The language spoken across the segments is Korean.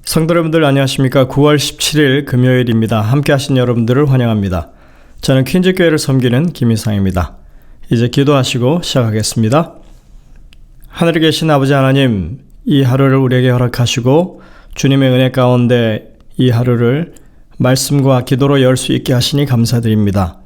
성도 여러분들 안녕하십니까? 9월 17일 금요일입니다. 함께 하신 여러분들을 환영합니다. 저는 퀸즈교회를 섬기는 김희상입니다. 이제 기도하시고 시작하겠습니다. 하늘에 계신 아버지 하나님, 이 하루를 우리에게 허락하시고 주님의 은혜 가운데 이 하루를 말씀과 기도로 열 수 있게 하시니 감사드립니다.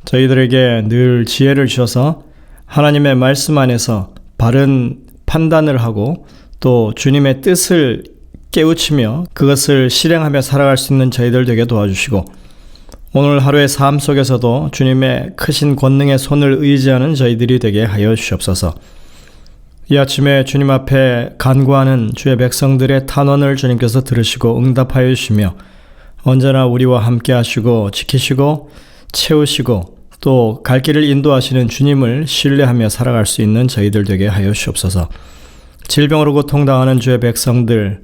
저희들에게 늘 지혜를 주셔서 하나님의 말씀 안에서 바른 판단을 하고 또 주님의 뜻을 깨우치며 그것을 실행하며 살아갈 수 있는 저희들 되게 도와주시고, 오늘 하루의 삶 속에서도 주님의 크신 권능의 손을 의지하는 저희들이 되게 하여 주시옵소서. 이 아침에 주님 앞에 간구하는 주의 백성들의 탄원을 주님께서 들으시고 응답하여 주시며 언제나 우리와 함께 하시고 지키시고 채우시고 또 갈 길을 인도하시는 주님을 신뢰하며 살아갈 수 있는 저희들 되게 하여 주옵소서. 질병으로 고통당하는 주의 백성들,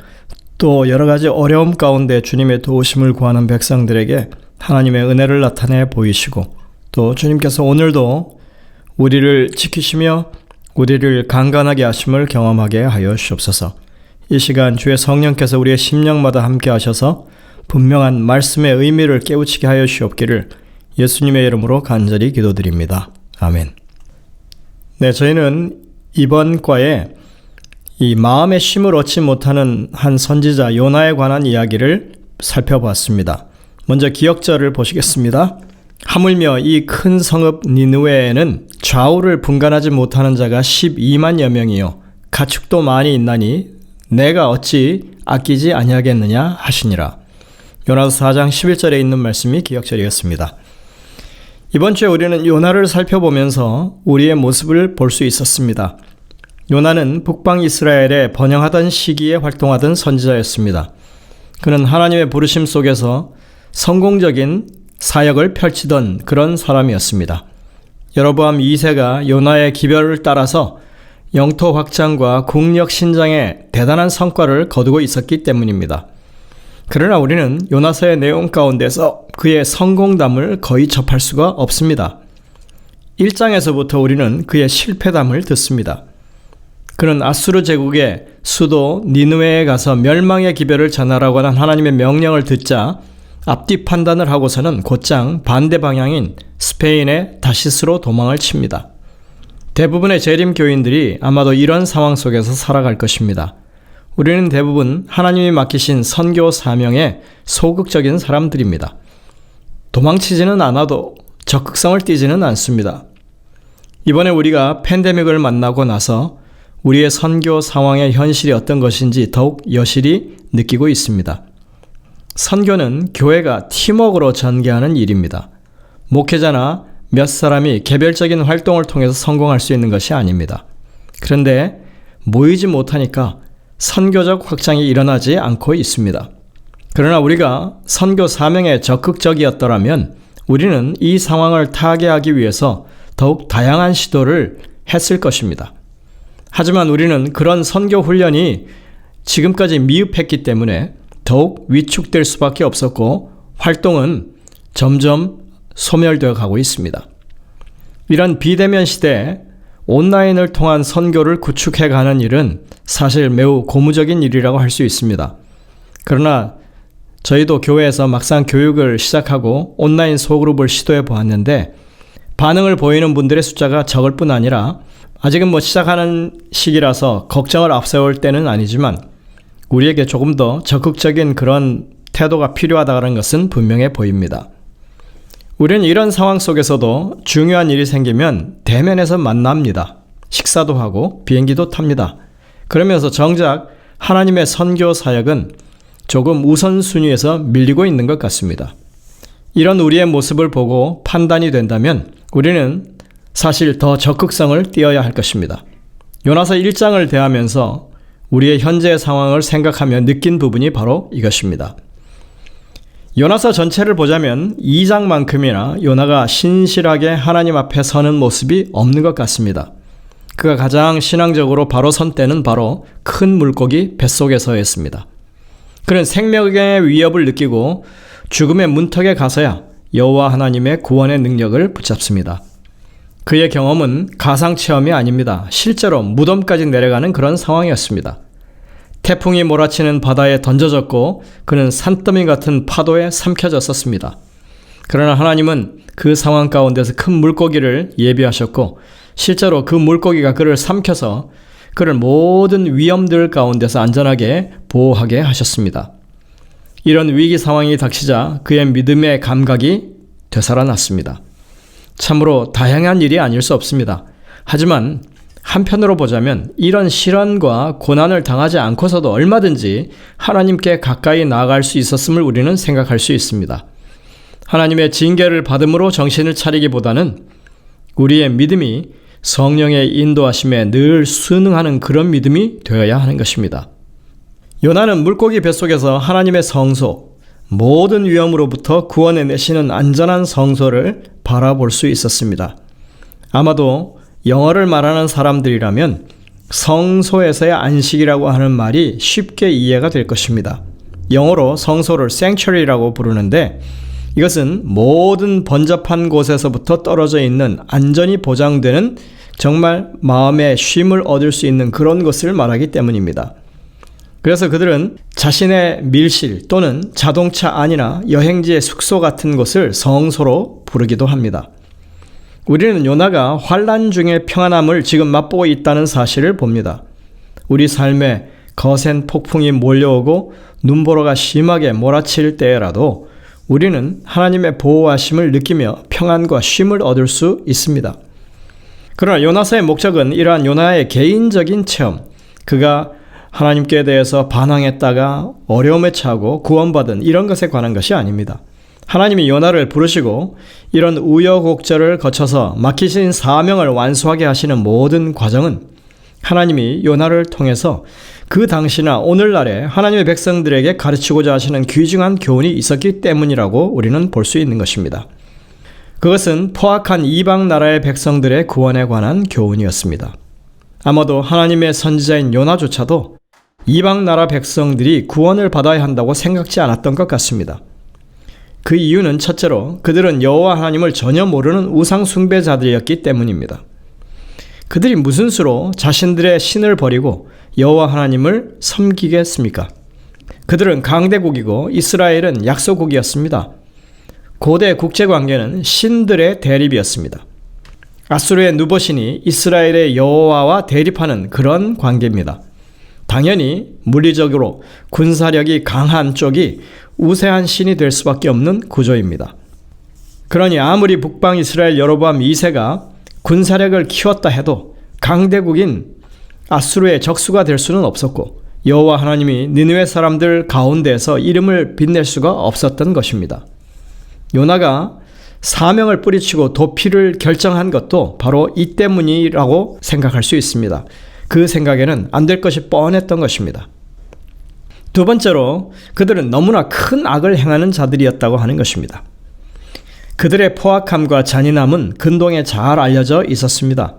또 여러 가지 어려움 가운데 주님의 도우심을 구하는 백성들에게 하나님의 은혜를 나타내 보이시고, 또 주님께서 오늘도 우리를 지키시며 우리를 강건하게 하심을 경험하게 하여 주옵소서. 이 시간 주의 성령께서 우리의 심령마다 함께 하셔서 분명한 말씀의 의미를 깨우치게 하여 주옵기를 예수님의 이름으로 간절히 기도드립니다. 아멘. 네, 저희는 이번 과에 이 마음의 쉼을 얻지 못하는 한 선지자 요나에 관한 이야기를 살펴보았습니다. 먼저 기역절을 보시겠습니다. 하물며 이 큰 성읍 니느웨에는 좌우를 분간하지 못하는 자가 12만여 명이요 가축도 많이 있나니 내가 어찌 아끼지 아니하겠느냐 하시니라. 요나서 4장 11절에 있는 말씀이 기역절이었습니다. 이번 주에 우리는 요나를 살펴보면서 우리의 모습을 볼 수 있었습니다. 요나는 북방 이스라엘에 번영하던 시기에 활동하던 선지자였습니다. 그는 하나님의 부르심 속에서 성공적인 사역을 펼치던 그런 사람이었습니다. 여로보암 2세가 요나의 기별을 따라서 영토 확장과 국력 신장에 대단한 성과를 거두고 있었기 때문입니다. 그러나 우리는 요나서의 내용 가운데서 그의 성공담을 거의 접할 수가 없습니다. 1장에서부터 우리는 그의 실패담을 듣습니다. 그는 아수르 제국의 수도 니느웨에 가서 멸망의 기별을 전하라고 하는 하나님의 명령을 듣자 앞뒤 판단을 하고서는 곧장 반대 방향인 스페인의 다시스로 도망을 칩니다. 대부분의 재림 교인들이 아마도 이런 상황 속에서 살아갈 것입니다. 우리는 대부분 하나님이 맡기신 선교 사명에 소극적인 사람들입니다. 도망치지는 않아도 적극성을 띠지는 않습니다. 이번에 우리가 팬데믹을 만나고 나서 우리의 선교 상황의 현실이 어떤 것인지 더욱 여실히 느끼고 있습니다. 선교는 교회가 팀워크로 전개하는 일입니다. 목회자나 몇 사람이 개별적인 활동을 통해서 성공할 수 있는 것이 아닙니다. 그런데 모이지 못하니까 선교적 확장이 일어나지 않고 있습니다. 그러나 우리가 선교 사명에 적극적이었더라면 우리는 이 상황을 타개하기 위해서 더욱 다양한 시도를 했을 것입니다. 하지만 우리는 그런 선교 훈련이 지금까지 미흡했기 때문에 더욱 위축될 수밖에 없었고 활동은 점점 소멸되어 가고 있습니다. 이런 비대면 시대에 온라인을 통한 선교를 구축해가는 일은 사실 매우 고무적인 일이라고 할 수 있습니다. 그러나 저희도 교회에서 막상 교육을 시작하고 온라인 소그룹을 시도해 보았는데 반응을 보이는 분들의 숫자가 적을 뿐 아니라 아직은 시작하는 시기라서 걱정을 앞세울 때는 아니지만 우리에게 조금 더 적극적인 그런 태도가 필요하다는 것은 분명해 보입니다. 우리는 이런 상황 속에서도 중요한 일이 생기면 대면에서 만납니다. 식사도 하고 비행기도 탑니다. 그러면서 정작 하나님의 선교 사역은 조금 우선순위에서 밀리고 있는 것 같습니다. 이런 우리의 모습을 보고 판단이 된다면 우리는 사실 더 적극성을 띄어야 할 것입니다. 요나서 1장을 대하면서 우리의 현재의 상황을 생각하며 느낀 부분이 바로 이것입니다. 요나서 전체를 보자면 2장만큼이나 요나가 신실하게 하나님 앞에 서는 모습이 없는 것 같습니다. 그가 가장 신앙적으로 바로 선 때는 바로 큰 물고기 뱃속에서였습니다. 그는 생명의 위협을 느끼고 죽음의 문턱에 가서야 여호와 하나님의 구원의 능력을 붙잡습니다. 그의 경험은 가상체험이 아닙니다. 실제로 무덤까지 내려가는 그런 상황이었습니다. 태풍이 몰아치는 바다에 던져졌고 그는 산더미 같은 파도에 삼켜졌었습니다. 그러나 하나님은 그 상황 가운데서 큰 물고기를 예비하셨고 실제로 그 물고기가 그를 삼켜서 그를 모든 위험들 가운데서 안전하게 보호하게 하셨습니다. 이런 위기 상황이 닥치자 그의 믿음의 감각이 되살아났습니다. 참으로 다양한 일이 아닐 수 없습니다. 하지만 한편으로 보자면 이런 시련과 고난을 당하지 않고서도 얼마든지 하나님께 가까이 나아갈 수 있었음을 우리는 생각할 수 있습니다. 하나님의 징계를 받음으로 정신을 차리기보다는 우리의 믿음이 성령의 인도하심에 늘 순응하는 그런 믿음이 되어야 하는 것입니다. 요나는 물고기 뱃속에서 하나님의 성소, 모든 위험으로부터 구원해내시는 안전한 성소를 바라볼 수 있었습니다. 아마도 영어를 말하는 사람들이라면 성소에서의 안식이라고 하는 말이 쉽게 이해가 될 것입니다. 영어로 성소를 sanctuary라고 부르는데 이것은 모든 번잡한 곳에서부터 떨어져 있는 안전이 보장되는 정말 마음의 쉼을 얻을 수 있는 그런 것을 말하기 때문입니다. 그래서 그들은 자신의 밀실 또는 자동차 안이나 여행지의 숙소 같은 곳을 성소로 부르기도 합니다. 우리는 요나가 환난 중의 평안함을 지금 맛보고 있다는 사실을 봅니다. 우리 삶에 거센 폭풍이 몰려오고 눈보라가 심하게 몰아칠 때라도 우리는 하나님의 보호하심을 느끼며 평안과 쉼을 얻을 수 있습니다. 그러나 요나서의 목적은 이러한 요나의 개인적인 체험, 그가 하나님께 대해서 반항했다가 어려움에 처하고 구원받은 이런 것에 관한 것이 아닙니다. 하나님이 요나를 부르시고 이런 우여곡절을 거쳐서 맡기신 사명을 완수하게 하시는 모든 과정은 하나님이 요나를 통해서 그 당시나 오늘날에 하나님의 백성들에게 가르치고자 하시는 귀중한 교훈이 있었기 때문이라고 우리는 볼 수 있는 것입니다. 그것은 포악한 이방 나라의 백성들의 구원에 관한 교훈이었습니다. 아마도 하나님의 선지자인 요나조차도 이방 나라 백성들이 구원을 받아야 한다고 생각지 않았던 것 같습니다. 그 이유는 첫째로 그들은 여호와 하나님을 전혀 모르는 우상 숭배자들이었기 때문입니다. 그들이 무슨 수로 자신들의 신을 버리고 여호와 하나님을 섬기겠습니까? 그들은 강대국이고 이스라엘은 약소국이었습니다. 고대 국제관계는 신들의 대립이었습니다. 아수르의 누보신이 이스라엘의 여호와와 대립하는 그런 관계입니다. 당연히 물리적으로 군사력이 강한 쪽이 우세한 신이 될 수밖에 없는 구조입니다. 그러니 아무리 북방 이스라엘 여로보암 2세가 군사력을 키웠다 해도 강대국인 아수르의 적수가 될 수는 없었고 여호와 하나님이 니느웨 사람들 가운데에서 이름을 빛낼 수가 없었던 것입니다. 요나가 사명을 뿌리치고 도피를 결정한 것도 바로 이 때문이라고 생각할 수 있습니다. 그 생각에는 안 될 것이 뻔했던 것입니다. 두 번째로 그들은 너무나 큰 악을 행하는 자들이었다고 하는 것입니다. 그들의 포악함과 잔인함은 근동에 잘 알려져 있었습니다.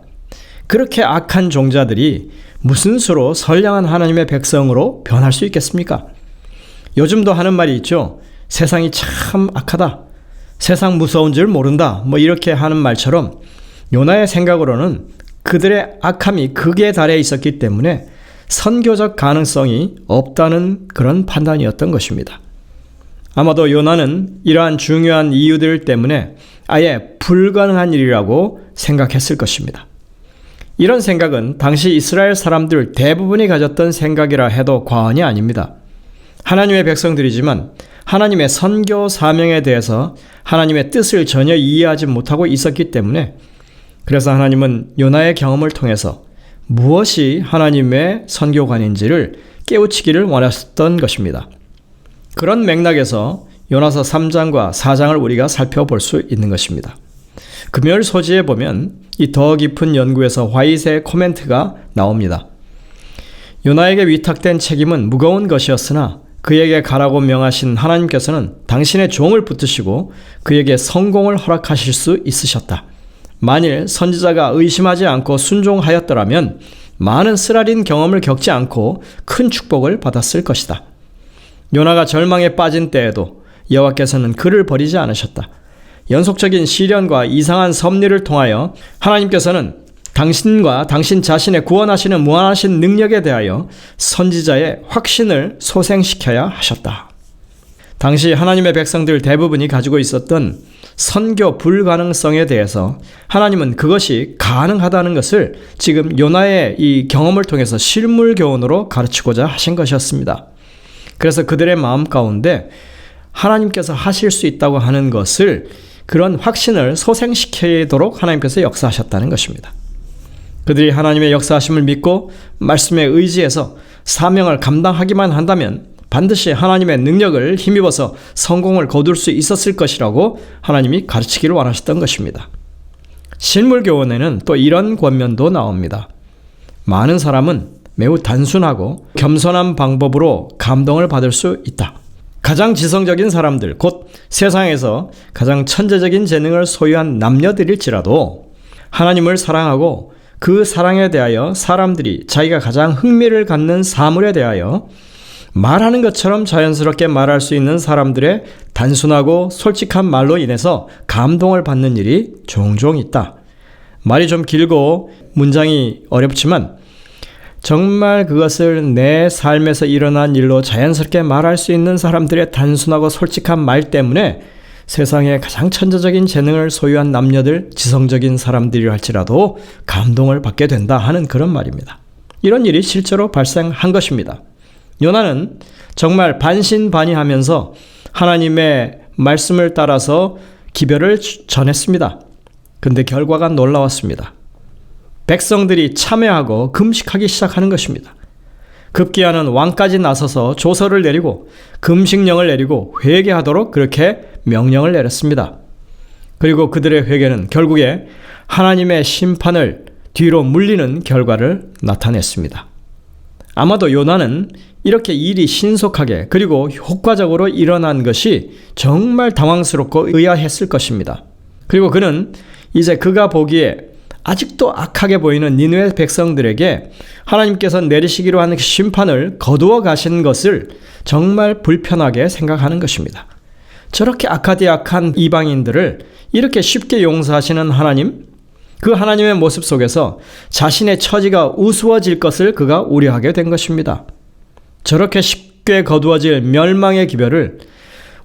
그렇게 악한 종자들이 무슨 수로 선량한 하나님의 백성으로 변할 수 있겠습니까? 요즘도 하는 말이 있죠. 세상이 참 악하다. 세상 무서운 줄 모른다. 이렇게 하는 말처럼 요나의 생각으로는 그들의 악함이 극에 달해 있었기 때문에 선교적 가능성이 없다는 그런 판단이었던 것입니다. 아마도 요나는 이러한 중요한 이유들 때문에 아예 불가능한 일이라고 생각했을 것입니다. 이런 생각은 당시 이스라엘 사람들 대부분이 가졌던 생각이라 해도 과언이 아닙니다. 하나님의 백성들이지만 하나님의 선교 사명에 대해서 하나님의 뜻을 전혀 이해하지 못하고 있었기 때문에 그래서 하나님은 요나의 경험을 통해서 무엇이 하나님의 선교관인지를 깨우치기를 원하셨던 것입니다. 그런 맥락에서 요나서 3장과 4장을 우리가 살펴볼 수 있는 것입니다. 금요일 소지에 보면 이 더 깊은 연구에서 화이트의 코멘트가 나옵니다. 요나에게 위탁된 책임은 무거운 것이었으나 그에게 가라고 명하신 하나님께서는 당신의 종을 붙드시고 그에게 성공을 허락하실 수 있으셨다. 만일 선지자가 의심하지 않고 순종하였더라면 많은 쓰라린 경험을 겪지 않고 큰 축복을 받았을 것이다. 요나가 절망에 빠진 때에도 여호와께서는 그를 버리지 않으셨다. 연속적인 시련과 이상한 섭리를 통하여 하나님께서는 당신과 당신 자신의 구원하시는 무한하신 능력에 대하여 선지자의 확신을 소생시켜야 하셨다. 당시 하나님의 백성들 대부분이 가지고 있었던 선교 불가능성에 대해서 하나님은 그것이 가능하다는 것을 지금 요나의 이 경험을 통해서 실물 교훈으로 가르치고자 하신 것이었습니다. 그래서 그들의 마음 가운데 하나님께서 하실 수 있다고 하는 것을, 그런 확신을 소생시키도록 하나님께서 역사하셨다는 것입니다. 그들이 하나님의 역사하심을 믿고 말씀에 의지해서 사명을 감당하기만 한다면 반드시 하나님의 능력을 힘입어서 성공을 거둘 수 있었을 것이라고 하나님이 가르치기를 원하셨던 것입니다. 실물 교훈에는 또 이런 권면도 나옵니다. 많은 사람은 매우 단순하고 겸손한 방법으로 감동을 받을 수 있다. 가장 지성적인 사람들, 곧 세상에서 가장 천재적인 재능을 소유한 남녀들일지라도 하나님을 사랑하고 그 사랑에 대하여 사람들이 자기가 가장 흥미를 갖는 사물에 대하여 말하는 것처럼 자연스럽게 말할 수 있는 사람들의 단순하고 솔직한 말로 인해서 감동을 받는 일이 종종 있다. 말이 좀 길고 문장이 어렵지만 정말 그것을 내 삶에서 일어난 일로 자연스럽게 말할 수 있는 사람들의 단순하고 솔직한 말 때문에 세상에 가장 천재적인 재능을 소유한 남녀들, 지성적인 사람들이 할지라도 감동을 받게 된다 하는 그런 말입니다. 이런 일이 실제로 발생한 것입니다. 요나는 정말 반신반의하면서 하나님의 말씀을 따라서 기별을 전했습니다. 그런데 결과가 놀라웠습니다. 백성들이 참회하고 금식하기 시작하는 것입니다. 급기야는 왕까지 나서서 조서를 내리고 금식령을 내리고 회개하도록 그렇게 명령을 내렸습니다. 그리고 그들의 회개는 결국에 하나님의 심판을 뒤로 물리는 결과를 나타냈습니다. 아마도 요나는 이렇게 일이 신속하게 그리고 효과적으로 일어난 것이 정말 당황스럽고 의아했을 것입니다. 그리고 그는 이제 그가 보기에 아직도 악하게 보이는 니느웨 백성들에게 하나님께서 내리시기로 하는 심판을 거두어 가신 것을 정말 불편하게 생각하는 것입니다. 저렇게 악하디악한 이방인들을 이렇게 쉽게 용서하시는 하나님, 그 하나님의 모습 속에서 자신의 처지가 우스워질 것을 그가 우려하게 된 것입니다. 저렇게 쉽게 거두어질 멸망의 기별을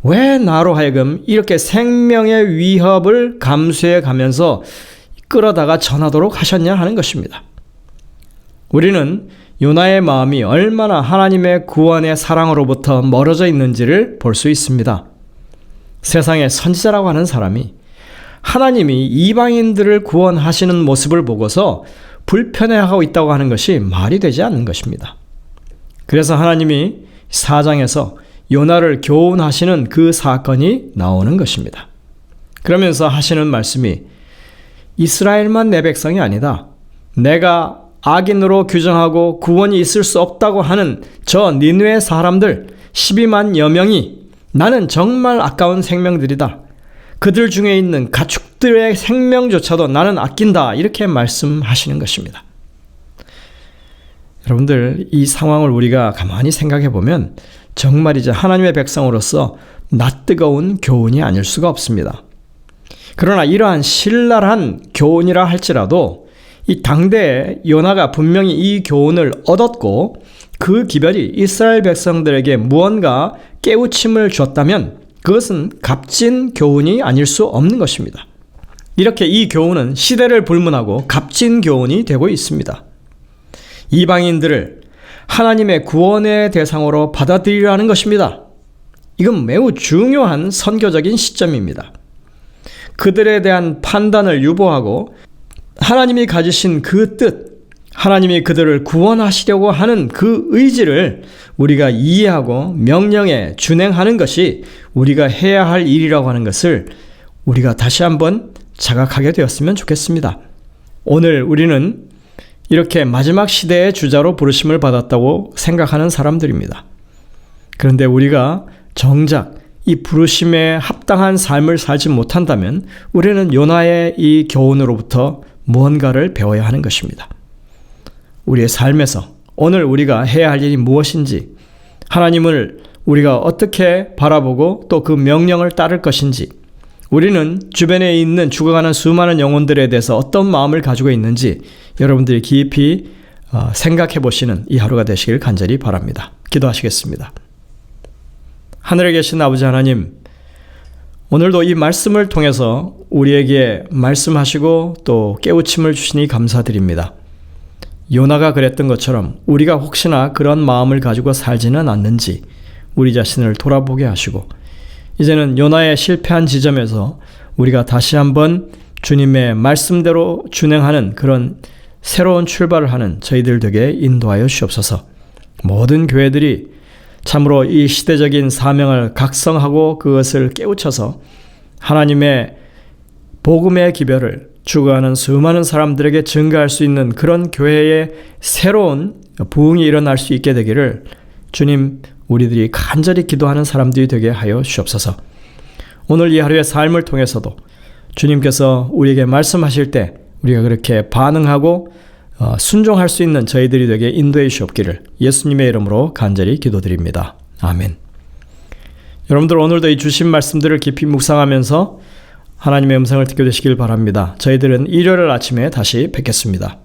왜 나로 하여금 이렇게 생명의 위협을 감수해 가면서 끌어다가 전하도록 하셨냐 하는 것입니다. 우리는 요나의 마음이 얼마나 하나님의 구원의 사랑으로부터 멀어져 있는지를 볼 수 있습니다. 세상에 선지자라고 하는 사람이 하나님이 이방인들을 구원하시는 모습을 보고서 불편해하고 있다고 하는 것이 말이 되지 않는 것입니다. 그래서 하나님이 4장에서 요나를 교훈하시는 그 사건이 나오는 것입니다. 그러면서 하시는 말씀이 이스라엘만 내 백성이 아니다. 내가 악인으로 규정하고 구원이 있을 수 없다고 하는 저 니느웨 사람들 12만여 명이 나는 정말 아까운 생명들이다. 그들 중에 있는 가축들의 생명조차도 나는 아낀다. 이렇게 말씀하시는 것입니다. 여러분들, 이 상황을 우리가 가만히 생각해 보면 정말 이제 하나님의 백성으로서 낯뜨거운 교훈이 아닐 수가 없습니다. 그러나 이러한 신랄한 교훈이라 할지라도 이 당대에 요나가 분명히 이 교훈을 얻었고 그 기별이 이스라엘 백성들에게 무언가 깨우침을 줬다면 그것은 값진 교훈이 아닐 수 없는 것입니다. 이렇게 이 교훈은 시대를 불문하고 값진 교훈이 되고 있습니다. 이방인들을 하나님의 구원의 대상으로 받아들이라는 것입니다. 이건 매우 중요한 선교적인 시점입니다. 그들에 대한 판단을 유보하고 하나님이 가지신 그 뜻, 하나님이 그들을 구원하시려고 하는 그 의지를 우리가 이해하고 명령에 준행하는 것이 우리가 해야 할 일이라고 하는 것을 우리가 다시 한번 자각하게 되었으면 좋겠습니다. 오늘 우리는 이렇게 마지막 시대의 주자로 부르심을 받았다고 생각하는 사람들입니다. 그런데 우리가 정작 이 부르심에 합당한 삶을 살지 못한다면 우리는 요나의 이 교훈으로부터 무언가를 배워야 하는 것입니다. 우리의 삶에서 오늘 우리가 해야 할 일이 무엇인지, 하나님을 우리가 어떻게 바라보고 또 그 명령을 따를 것인지, 우리는 주변에 있는 죽어가는 수많은 영혼들에 대해서 어떤 마음을 가지고 있는지 여러분들이 깊이 생각해 보시는 이 하루가 되시길 간절히 바랍니다. 기도하시겠습니다. 하늘에 계신 아버지 하나님, 오늘도 이 말씀을 통해서 우리에게 말씀하시고 또 깨우침을 주시니 감사드립니다. 요나가 그랬던 것처럼 우리가 혹시나 그런 마음을 가지고 살지는 않는지 우리 자신을 돌아보게 하시고, 이제는 요나의 실패한 지점에서 우리가 다시 한번 주님의 말씀대로 준행하는 그런 새로운 출발을 하는 저희들 되게 인도하여 주옵소서. 모든 교회들이 참으로 이 시대적인 사명을 각성하고 그것을 깨우쳐서 하나님의 복음의 기별을 죽어가는 수많은 사람들에게 증거할 수 있는 그런 교회의 새로운 부흥이 일어날 수 있게 되기를 주님, 우리들이 간절히 기도하는 사람들이 되게 하여 주옵소서. 오늘 이 하루의 삶을 통해서도 주님께서 우리에게 말씀하실 때 우리가 그렇게 반응하고 순종할 수 있는 저희들이 되게 인도해 주옵기를 예수님의 이름으로 간절히 기도드립니다. 아멘. 여러분들 오늘도 이 주신 말씀들을 깊이 묵상하면서 하나님의 음성을 듣게 되시길 바랍니다. 저희들은 일요일 아침에 다시 뵙겠습니다.